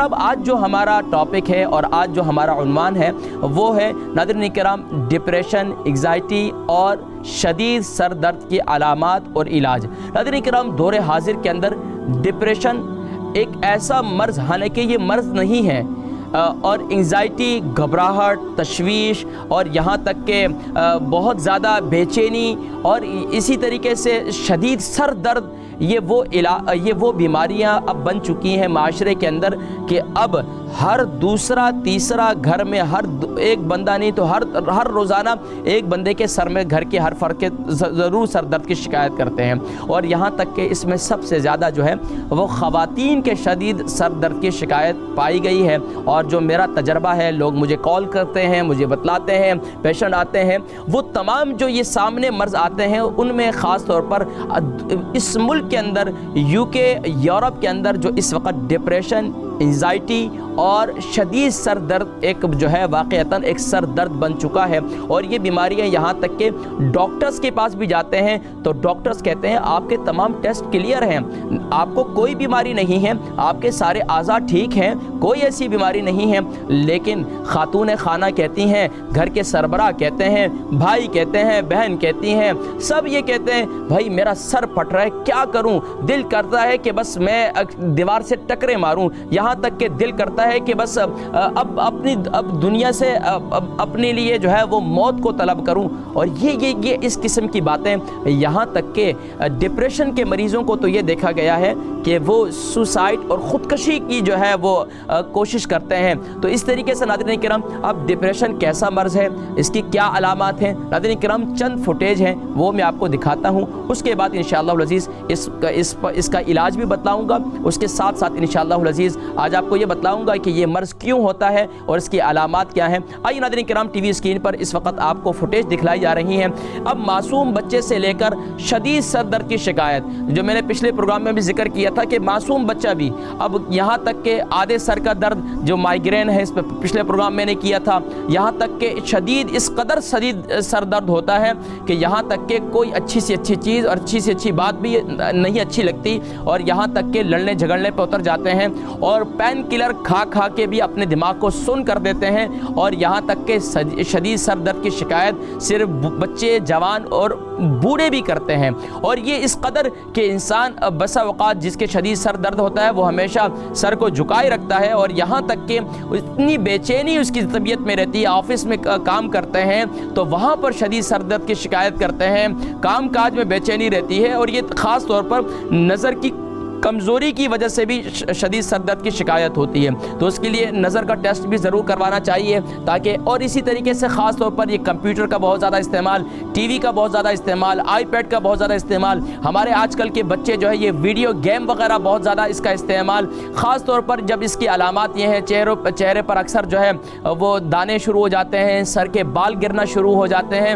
کرام آج جو ہمارا ٹاپک ہے اور آج جو ہمارا عنوان ہے وہ ہے ناظرین کرام ڈپریشن، انگزائٹی اور شدید سر درد کی علامات اور علاج۔ ناظرین کرام دور حاضر کے اندر ڈپریشن ایک ایسا مرض، حالانکہ یہ مرض نہیں ہے، اور انگزائٹی، گھبراہٹ، تشویش اور یہاں تک کہ بہت زیادہ بے چینی اور اسی طریقے سے شدید سر درد، یہ وہ بیماریاں اب بن چکی ہیں معاشرے کے اندر کہ اب ہر دوسرا تیسرا گھر میں ایک بندہ نہیں تو ہر روزانہ ایک بندے کے سر میں، گھر کے ہر فرد کے ضرور سر درد کی شکایت کرتے ہیں، اور یہاں تک کہ اس میں سب سے زیادہ جو ہے وہ خواتین کے شدید سر درد کی شکایت پائی گئی ہے۔ اور جو میرا تجربہ ہے، لوگ مجھے کال کرتے ہیں، مجھے بتلاتے ہیں، پیشنٹ آتے ہیں، وہ تمام جو یہ سامنے مرض آتے ہیں ان میں خاص طور پر اس ملک کے اندر، یو کے، یورپ کے اندر جو اس وقت ڈپریشن، انگزائٹی اور شدید سر درد ایک جو ہے واقعتاً ایک سر درد بن چکا ہے، اور یہ بیماریاں یہاں تک کہ ڈاکٹرز کے پاس بھی جاتے ہیں تو ڈاکٹرز کہتے ہیں آپ کے تمام ٹیسٹ کلیئر ہیں، آپ کو کوئی بیماری نہیں ہے، آپ کے سارے اعضاء ٹھیک ہیں، کوئی ایسی بیماری نہیں ہے، لیکن خاتون خانہ کہتی ہیں، گھر کے سربراہ کہتے ہیں، بھائی کہتے ہیں، بہن کہتی ہیں، سب یہ کہتے ہیں بھائی میرا سر پھٹ رہا ہے، کیا کروں؟ دل کرتا ہے کہ بس میں دیوار سے ٹکرے ماروں، یہاں تک کہ دل کرتا ہے کہ بس اب دنیا سے اپنے لیے جو ہے وہ موت کو طلب کروں۔ اور یہ اس قسم کی باتیں، یہاں تک کہ ڈپریشن کے مریضوں کو تو یہ دیکھا گیا ہے کہ وہ سوسائڈ اور خودکشی کی جو ہے وہ کوشش کرتے ہیں۔ تو اس طریقے سے ناظرین کرام اب ڈپریشن کیسا مرض ہے، اس کی کیا علامات ہیں، ناظرین کرام چند فوٹیج ہیں وہ میں آپ کو دکھاتا ہوں، اس کے بعد انشاءاللہ العزیز اس کا علاج بھی بتلاؤں گا، اس کے ساتھ ساتھ انشاءاللہ العزیز آج آپ کو یہ بتلاؤں گا کہ یہ مرض کیوں ہوتا ہے اور اس کی علامات کیا ہیں۔ آئیے ناظرین کرام ٹی وی اسکرین پر اس وقت آپ کو فوٹیج دکھلائی جا رہی ہیں۔ اب معصوم بچے سے لے کر شدید سر درد کی شکایت، جو میں نے پچھلے پروگرام میں بھی ذکر کیا تھا کہ معصوم بچہ بھی، اب یہاں تک کہ آدھے سر کا درد جو مائیگرین ہے، اس پہ پچھلے پروگرام میں نے کیا تھا، یہاں تک کہ شدید اس قدر شدید سر درد ہوتا ہے کہ یہاں تک کہ کوئی اچھی سی اچھی چیز اور اچھی سی اچھی بات بھی نہیں اچھی لگتی، اور یہاں تک کہ لڑنے جھگڑنے پہ اتر جاتے ہیں، اور پین کلر کھا کے بھی اپنے دماغ کو سن کر دیتے ہیں، اور یہاں تک کہ شدید سر درد کی شکایت صرف بچے، جوان اور بوڑھے بھی کرتے ہیں۔ اور یہ اس قدر کہ انسان بسا اوقات جس کے شدید سر درد ہوتا ہے وہ ہمیشہ سر کو جھکائے رکھتا ہے، اور یہاں تک کہ اتنی بے چینی اس کی طبیعت میں رہتی ہے، آفس میں کام کرتے ہیں تو وہاں پر شدید سر درد کی شکایت کرتے ہیں، کام کاج میں بے چینی رہتی ہے، اور یہ خاص طور پر نظر کی کمزوری کی وجہ سے بھی شدید سر درد کی شکایت ہوتی ہے، تو اس کے لیے نظر کا ٹیسٹ بھی ضرور کروانا چاہیے تاکہ، اور اسی طریقے سے خاص طور پر یہ کمپیوٹر کا بہت زیادہ استعمال، ٹی وی کا بہت زیادہ استعمال، آئی پیڈ کا بہت زیادہ استعمال، ہمارے آج کل کے بچے جو ہے یہ ویڈیو گیم وغیرہ بہت زیادہ اس کا استعمال، خاص طور پر جب اس کی علامات یہ ہیں چہرے پر اکثر جو ہے وہ دانے شروع ہو جاتے ہیں، سر کے بال گرنا شروع ہو جاتے ہیں،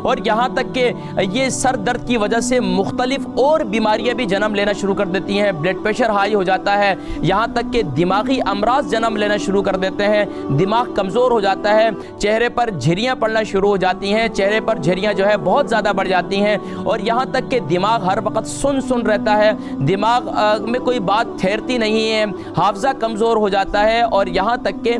اور یہاں تک کہ یہ سر درد کی وجہ سے مختلف اور بیماریاں بھی جنم لینا شروع کر دیتی ہیں، بلڈ پریشر ہائی ہو جاتا ہے، یہاں تک کہ دماغی امراض جنم لینا شروع کر دیتے ہیں، دماغ کمزور ہو جاتا ہے، چہرے پر جھریاں پڑنا شروع ہو جاتی ہیں، چہرے پر جھریاں جو ہے بہت زیادہ بڑھ جاتی ہیں، اور یہاں تک کہ دماغ ہر وقت سن رہتا ہے، دماغ میں کوئی بات ٹھہرتی نہیں ہے، حافظہ کمزور ہو جاتا ہے، اور یہاں تک کہ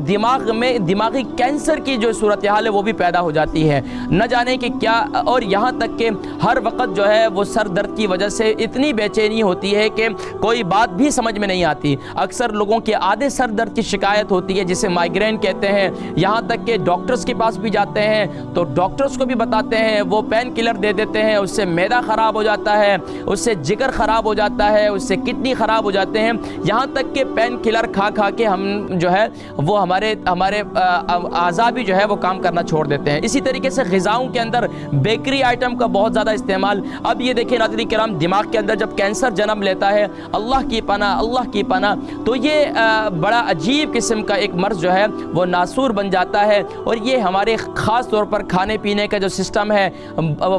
دماغ میں دماغی کینسر کی جو صورتحال ہے وہ بھی پیدا ہو جاتی ہے، نہ جانے کہ کیا، اور یہاں تک کہ ہر وقت جو ہے وہ سر درد کی وجہ سے اتنی بے چینی ہوتی ہے کہ کوئی بات بھی سمجھ میں نہیں آتی، اکثر لوگوں کے آدھے سر درد کی شکایت ہوتی ہے جسے مائیگرین کہتے ہیں، یہاں تک کہ ڈاکٹرز کے پاس بھی جاتے ہیں تو ڈاکٹرز کو بھی بتاتے ہیں، وہ پین کلر دے دیتے ہیں، اس سے معدہ خراب ہو جاتا ہے، اس سے جگر خراب ہو جاتا ہے، اس سے کڈنی خراب ہو جاتے ہیں، یہاں تک کہ پین کلر کھا کے ہم جو ہے وہ ہمارے اعضاء بھی جو ہے وہ کام کرنا چھوڑ دیتے ہیں۔ اسی طریقے سے غذاؤں کے اندر بیکری آئٹم کا بہت زیادہ استعمال، اب یہ دیکھیں ناظرین کرام دماغ کے اندر جب کینسر جنم لیتا ہے، اللہ کی پناہ، تو یہ بڑا عجیب قسم کا ایک مرض جو ہے وہ ناسور بن جاتا ہے، اور یہ ہمارے خاص طور پر کھانے پینے کا جو سسٹم ہے،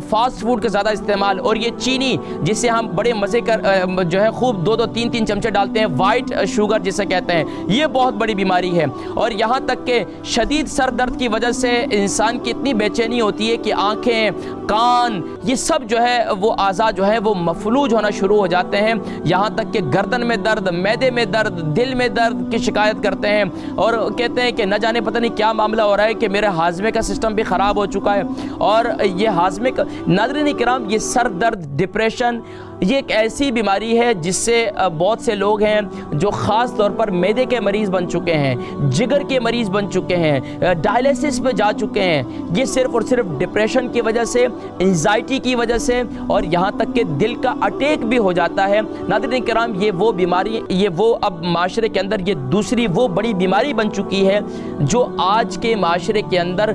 فاسٹ فوڈ کا زیادہ استعمال، اور یہ چینی جسے ہم بڑے مزے کر جو ہے خوب 2-2 3-3 چمچے ڈالتے ہیں، وائٹ شوگر جسے کہتے ہیں، یہ بہت بڑی بیماری ہے، اور یہاں تک کہ شدید سر درد کی وجہ سے انسان کی اتنی بے چینی ہوتی لیے کہ آنکھیں، کان، یہ سب جو ہے وہ اعضاء جو ہے وہ مفلوج ہونا شروع ہو جاتے ہیں، یہاں تک کہ گردن میں درد، معدے میں درد، دل میں درد کی شکایت کرتے ہیں اور کہتے ہیں کہ نہ جانے پتہ نہیں کیا معاملہ ہو رہا ہے کہ میرے ہاضمے کا سسٹم بھی خراب ہو چکا ہے۔ اور یہ ہاضمے کا، ناظرین کرام، یہ سر درد، ڈپریشن، یہ ایک ایسی بیماری ہے جس سے بہت سے لوگ ہیں جو خاص طور پر معدے کے مریض بن چکے ہیں، جگر کے مریض بن چکے ہیں، ڈائلیسس پہ جا چکے ہیں، یہ صرف اور صرف ڈپریشن کی وجہ سے، انزائٹی کی وجہ سے، اور یہاں تک کہ دل کا اٹیک بھی ہو جاتا ہے۔ ناظرین کرام، یہ وہ بیماری، یہ وہ اب معاشرے کے اندر یہ دوسری وہ بڑی بیماری بن چکی ہے جو آج کے معاشرے کے اندر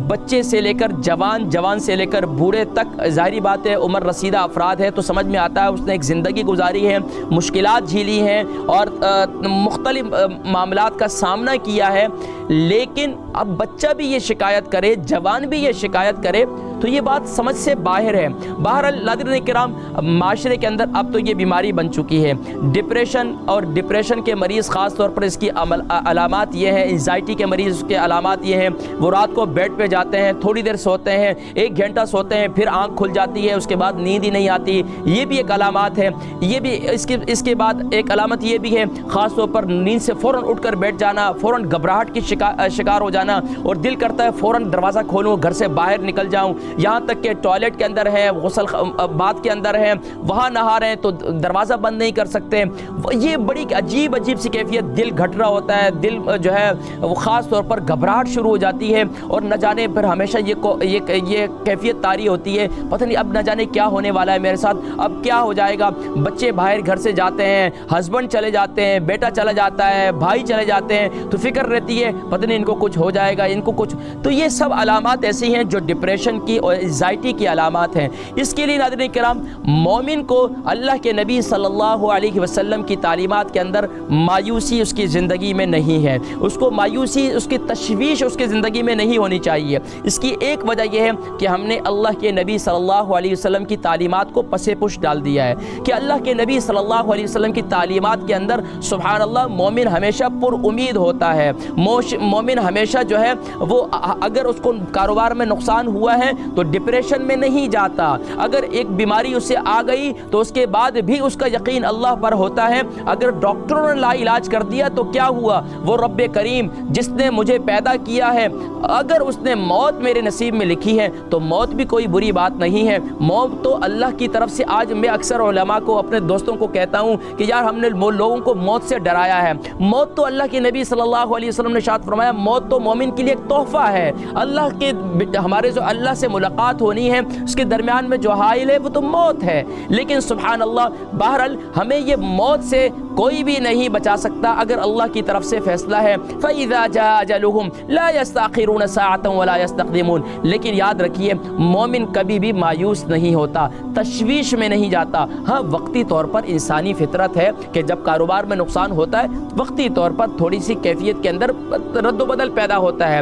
بچے سے لے کر جوان، جوان سے لے کر بوڑھے تک، ظاہری بات ہے عمر رسیدہ افراد ہے تو سمجھ میں آتا ہے اس نے ایک زندگی گزاری ہے، مشکلات جھیلی ہیں اور مختلف معاملات کا سامنا کیا ہے، لیکن اب بچہ بھی یہ شکایت کرے، جوان بھی یہ شکایت کرے تو یہ بات سمجھ سے باہر ہے۔ بہرحال ناظرین کرام، معاشرے کے اندر اب تو یہ بیماری بن چکی ہے ڈپریشن، اور ڈپریشن کے مریض خاص طور پر اس کی علامات یہ ہیں، انزائٹی کے مریض کے علامات یہ ہیں، وہ رات کو بیڈ پہ جاتے ہیں، تھوڑی دیر سوتے ہیں، 1 گھنٹہ سوتے ہیں، پھر آنکھ کھل جاتی ہے، اس کے بعد نیند ہی نہیں آتی، یہ بھی ایک علامات ہے۔ یہ بھی اس کے بعد ایک علامت یہ بھی ہے، خاص طور پر نیند سے فوراً اٹھ کر بیٹھ جانا، فوراً گھبراہٹ کی شکار ہو جانا، اور دل کرتا ہے فوراً دروازہ کھولوں، گھر سے باہر نکل جاؤں، یہاں تک کہ ٹوائلٹ کے اندر ہے، غسل بات کے اندر ہے، وہاں نہا رہے ہیں تو دروازہ بند نہیں کر سکتے۔ یہ بڑی عجیب سی کیفیت، دل گھٹ رہا ہوتا ہے، دل جو ہے وہ خاص طور پر گھبراہٹ شروع ہو جاتی ہے، اور نہ جانے پھر ہمیشہ یہ کیفیت طاری ہوتی ہے، پتہ نہیں اب نہ جانے کیا ہونے والا ہے میرے ساتھ، اب کیا ہو جائے گا۔ بچے باہر گھر سے جاتے ہیں، ہسبینڈ چلے جاتے ہیں، بیٹا چلا جاتا ہے، بھائی چلے جاتے ہیں، تو فکر رہتی ہے پتہ نہیں ان کو کچھ ہو جائے گا، ان کو کچھ۔ تو یہ سب علامات ایسی ہیں جو ڈپریشن کی اور انزائٹی کی علامات ہیں۔ اس کے لیے ناظرین کرام، مومن کو اللہ کے نبی صلی اللہ علیہ وسلم کی تعلیمات کے اندر مایوسی اس کی زندگی میں نہیں ہے، اس کو مایوسی، اس کی تشویش اس کی زندگی میں نہیں ہونی چاہیے۔ اس کی ایک وجہ یہ ہے کہ ہم نے اللہ کے نبی صلی اللہ علیہ وسلم کی تعلیمات کو پس پش ڈال دیا ہے، کہ اللہ کے نبی صلی اللہ علیہ وسلم کی تعلیمات کے اندر سبحان اللہ مومن ہمیشہ پر امید ہوتا ہے، مومن ہمیشہ جو ہے وہ اگر اس کو کاروبار میں نقصان ہوا ہے تو ڈپریشن میں نہیں جاتا، اگر ایک بیماری اسے آ گئی تو اس کے بعد بھی اس کا یقین اللہ پر ہوتا ہے، اگر ڈاکٹروں نے لا علاج کر دیا تو کیا ہوا، وہ رب کریم جس نے مجھے پیدا کیا ہے، اگر اس نے موت میرے نصیب میں لکھی ہے تو موت بھی کوئی بری بات نہیں ہے، موت تو اللہ کی طرف سے۔ آج میں اکثر علماء کو، اپنے دوستوں کو کہتا ہوں کہ یار ہم نے لوگوں کو موت سے ڈرایا ہے، موت تو اللہ کے نبی صلی اللہ علیہ وسلم نے ارشاد فرمایا موت تو مومن کے لیے ایک تحفہ ہے، اللہ کے ہمارے جو اللہ سے ملاقات ہونی ہے اس کے درمیان میں جو حائل ہے وہ تو موت ہے، لیکن سبحان اللہ بہرحال ہمیں یہ موت سے کوئی بھی نہیں بچا سکتا اگر اللہ کی طرف سے فیصلہ ہے۔ فَإِذَا جَاءَ أَجَلُهُمْ لَا يَسْتَأْخِرُونَ سَاعَةً وَلَا يَسْتَقْدِمُونَ۔ لیکن یاد رکھیے مومن کبھی بھی مایوس نہیں ہوتا، تشویش میں نہیں جاتا۔ ہاں وقتی طور پر انسانی فطرت ہے کہ جب کاروبار میں نقصان ہوتا ہے وقتی طور پر تھوڑی سی کیفیت کے اندر رد و بدل پیدا ہوتا ہے،